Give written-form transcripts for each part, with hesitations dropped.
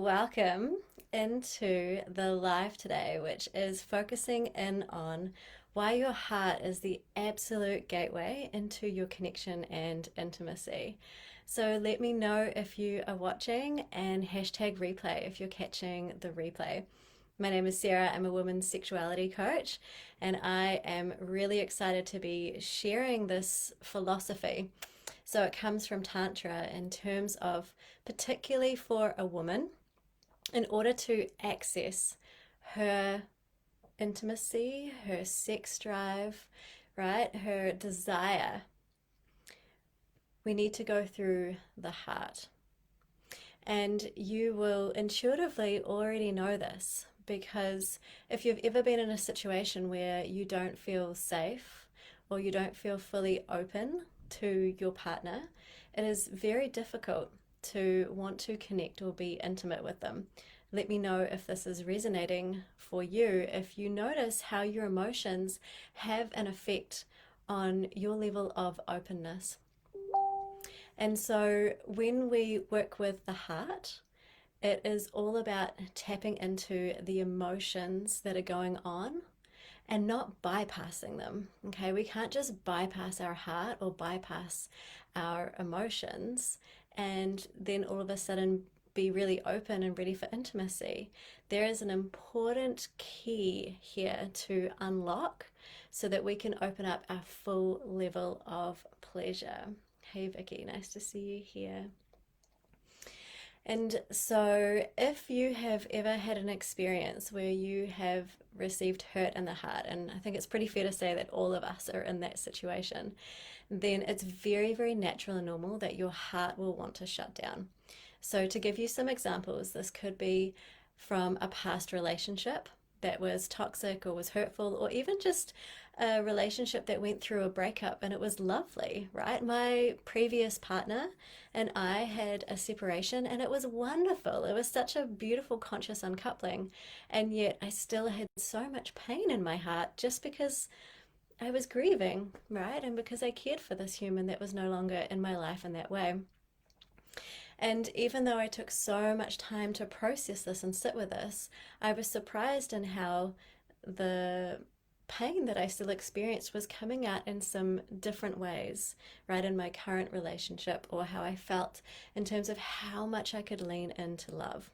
Welcome into the live today, which is focusing in on why your heart is the absolute gateway into your connection and intimacy. So let me know if you are watching and hashtag replay if you're catching the replay. My name is Sarah. I'm a women's sexuality coach, and I am really excited to be sharing this philosophy. So it comes from Tantra in terms of, particularly for a woman, in order to access her intimacy, her sex drive, right, her desire, we need to go through the heart. And you will intuitively already know this because if you've ever been in a situation where you don't feel safe or you don't feel fully open to your partner, it is very difficult to want to connect or be intimate with them. Let me know if this is resonating for you, if you notice how your emotions have an effect on your level of openness. And so when we work with the heart, it is all about tapping into the emotions that are going on and not bypassing them. Okay, we can't just bypass our heart or bypass our emotions and then all of a sudden be really open and ready for intimacy. There is an important key here to unlock so that we can open up our full level of pleasure. Hey Vicky, nice to see you here. And so, if you have ever had an experience where you have received hurt in the heart, and I think it's pretty fair to say that all of us are in that situation, then it's very, very natural and normal that your heart will want to shut down. So, to give you some examples, this could be from a past relationship that was toxic or was hurtful, or even just a relationship that went through a breakup and it was lovely, right? My previous partner and I had a separation and it was wonderful. It was such a beautiful conscious uncoupling, and yet I still had so much pain in my heart just because I was grieving, right? And because I cared for this human that was no longer in my life in that way. And even though I took so much time to process this and sit with this, I was surprised in how the pain that I still experienced was coming out in some different ways, right, in my current relationship, or how I felt in terms of how much I could lean into love.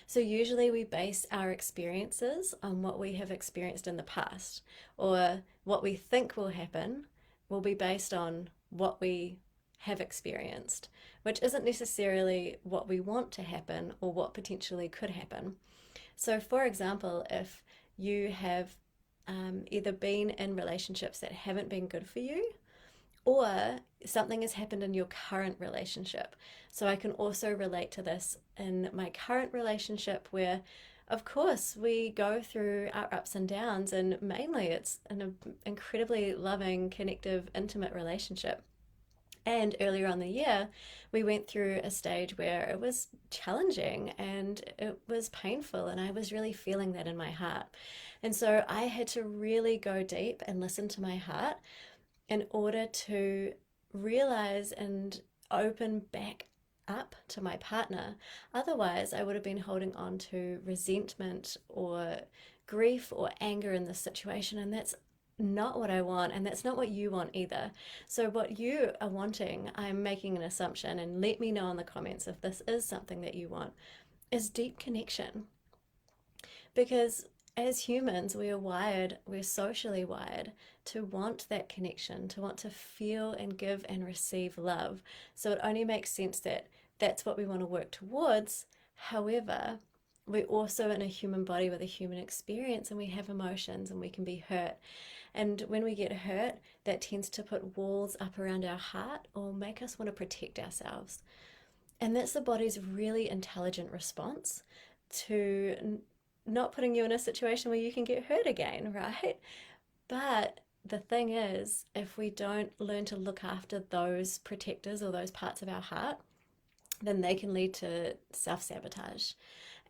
So usually we base our experiences on what we have experienced in the past, or what we think will happen will be based on what we have experienced, which isn't necessarily what we want to happen or what potentially could happen. So, for example, if you have either been in relationships that haven't been good for you, or something has happened in your current relationship. So, I can also relate to this in my current relationship where of course, we go through our ups and downs, and mainly it's an incredibly loving, connective, intimate relationship. And earlier on the year, we went through a stage where it was challenging and it was painful, and I was really feeling that in my heart. And so I had to really go deep and listen to my heart in order to realize and open back up to my partner. Otherwise, I would have been holding on to resentment or grief or anger in this situation, and that's not what I want, and that's not what you want either. So what you are wanting, I'm making an assumption, and let me know in the comments if this is something that you want, is deep connection. Because as humans, we are wired, we're socially wired to want that connection, to want to feel and give and receive love. So it only makes sense that that's what we want to work towards. However, we're also in a human body with a human experience, and we have emotions and we can be hurt. And when we get hurt, that tends to put walls up around our heart or make us want to protect ourselves. And that's the body's really intelligent response to not putting you in a situation where you can get hurt again, right? But the thing is, if we don't learn to look after those protectors or those parts of our heart, then they can lead to self-sabotage.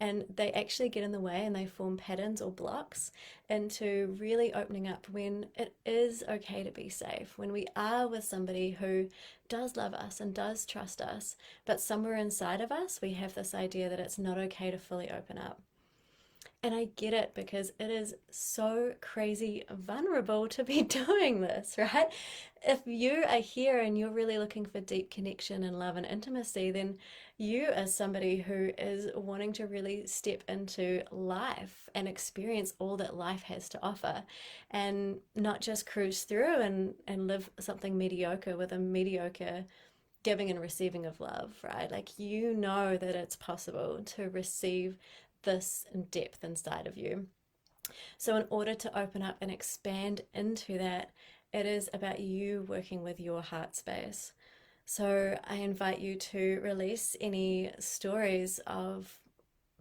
and they actually get in the way and they form patterns or blocks into really opening up when it is okay to be safe, when we are with somebody who does love us and does trust us, but somewhere inside of us we have this idea that it's not okay to fully open up. And I get it because it is so crazy vulnerable to be doing this, right? If you are here and you're really looking for deep connection and love and intimacy, then you, as somebody who is wanting to really step into life and experience all that life has to offer and not just cruise through and live something mediocre with a mediocre giving and receiving of love, right? Like, you know that it's possible to receive this depth inside of you. So, in order to open up and expand into that, it is about you working with your heart space. So, I invite you to release any stories of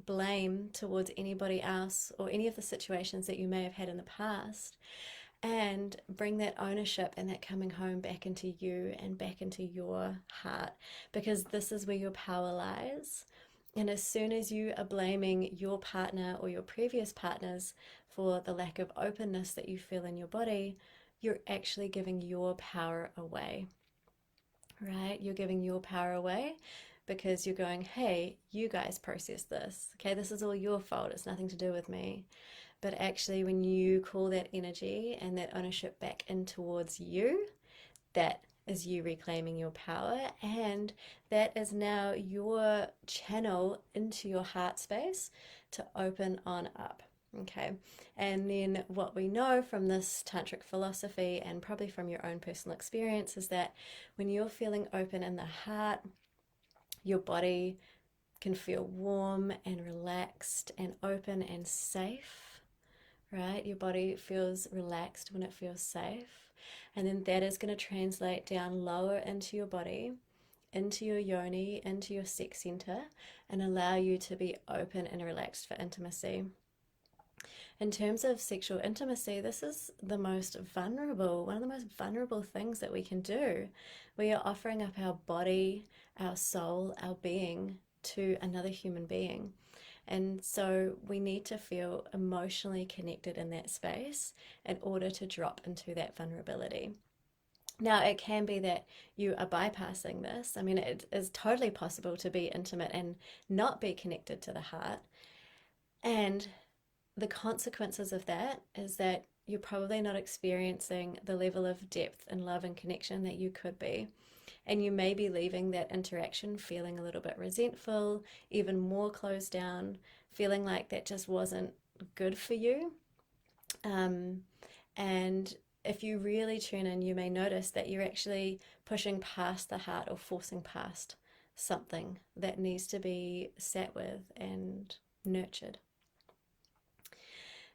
blame towards anybody else or any of the situations that you may have had in the past, and bring that ownership and that coming home back into you and back into your heart, because this is where your power lies. And as soon as you are blaming your partner or your previous partners for the lack of openness that you feel in your body, you're actually giving your power away, right? You're giving your power away because you're going, hey, you guys process this. Okay, this is all your fault. It's nothing to do with me. But actually, when you call that energy and that ownership back in towards you, that is you reclaiming your power, and that is now your channel into your heart space to open on up. Okay, and then what we know from this tantric philosophy and probably from your own personal experience is that when you're feeling open in the heart, your body can feel warm and relaxed and open and safe, right? Your body feels relaxed when it feels safe. And then that is going to translate down lower into your body, into your yoni, into your sex center, and allow you to be open and relaxed for intimacy. In terms of sexual intimacy, this is the most vulnerable, one of the most vulnerable things that we can do. We are offering up our body, our soul, our being to another human being. And so we need to feel emotionally connected in that space in order to drop into that vulnerability. Now, it can be that you are bypassing this. I mean, it is totally possible to be intimate and not be connected to the heart. And the consequences of that is that you're probably not experiencing the level of depth and love and connection that you could be. And you may be leaving that interaction feeling a little bit resentful, even more closed down, feeling like that just wasn't good for you. And if you really tune in, you may notice that you're actually pushing past the heart or forcing past something that needs to be sat with and nurtured.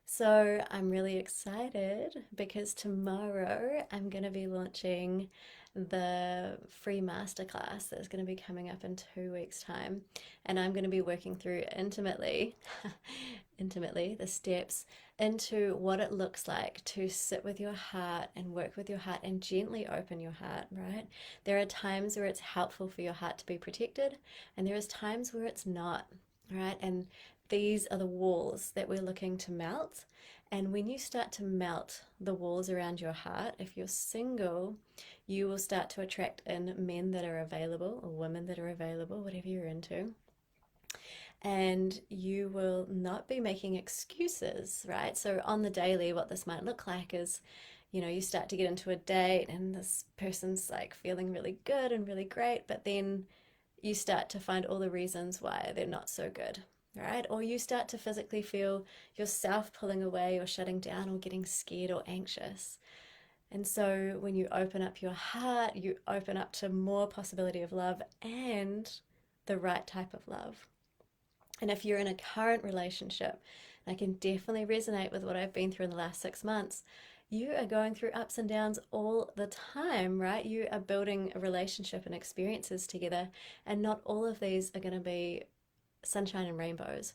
So I'm really excited because tomorrow I'm going to be launching the free masterclass that's going to be coming up in 2 weeks' time. And I'm going to be working through intimately, intimately the steps into what it looks like to sit with your heart and work with your heart and gently open your heart, right? There are times where it's helpful for your heart to be protected, and there is times where it's not, right? And these are the walls that we're looking to melt. And when you start to melt the walls around your heart, if you're single, you will start to attract in men that are available or women that are available, whatever you're into. And you will not be making excuses, right? So on the daily, what this might look like is, you start to get into a date and this person's like feeling really good and really great, but then you start to find all the reasons why they're not so good, right? Or you start to physically feel yourself pulling away or shutting down or getting scared or anxious. And so when you open up your heart, you open up to more possibility of love and the right type of love. And if you're in a current relationship, I can definitely resonate with what I've been through in the last 6 months. You are going through ups and downs all the time, right? You are building a relationship and experiences together, and not all of these are going to be sunshine and rainbows.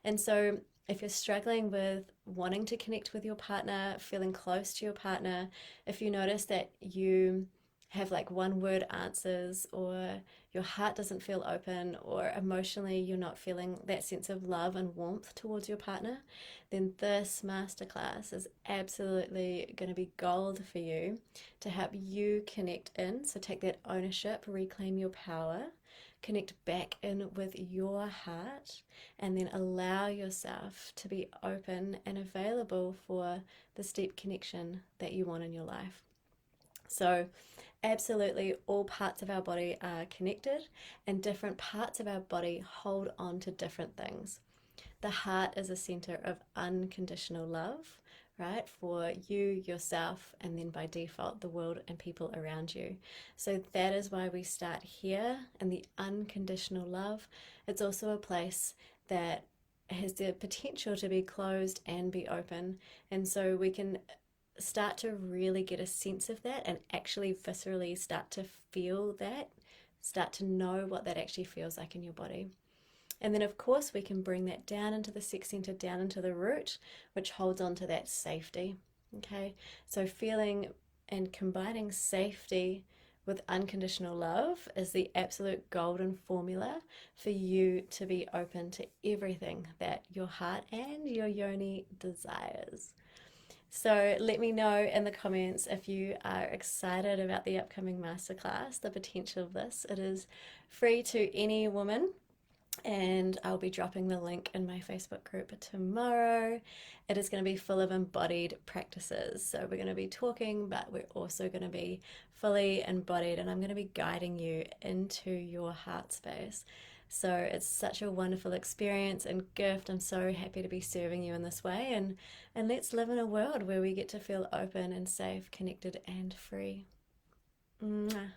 And so if you're struggling with wanting to connect with your partner, feeling close to your partner, if you notice that you have like one word answers, or your heart doesn't feel open, or emotionally you're not feeling that sense of love and warmth towards your partner, then this masterclass is absolutely going to be gold for you to help you connect in. So take that ownership, reclaim your power, connect back in with your heart, and then allow yourself to be open and available for this deep connection that you want in your life. So, absolutely, all parts of our body are connected, and different parts of our body hold on to different things. The heart is a center of unconditional love, right? For you, yourself, and then by default, the world and people around you. So that is why we start here in the unconditional love. It's also a place that has the potential to be closed and be open. And so we can start to really get a sense of that and actually viscerally start to feel that, start to know what that actually feels like in your body. And then, of course, we can bring that down into the sex center, down into the root, which holds on to that safety. Okay, so feeling and combining safety with unconditional love is the absolute golden formula for you to be open to everything that your heart and your yoni desires. So let me know in the comments if you are excited about the upcoming masterclass, the potential of this. It is free to any woman, and I'll be dropping the link in my Facebook group tomorrow. It is going to be full of embodied practices. So we're going to be talking, but we're also going to be fully embodied, and I'm going to be guiding you into your heart space. So it's such a wonderful experience and gift. I'm so happy to be serving you in this way, and let's live in a world where we get to feel open and safe, connected and free. Mwah.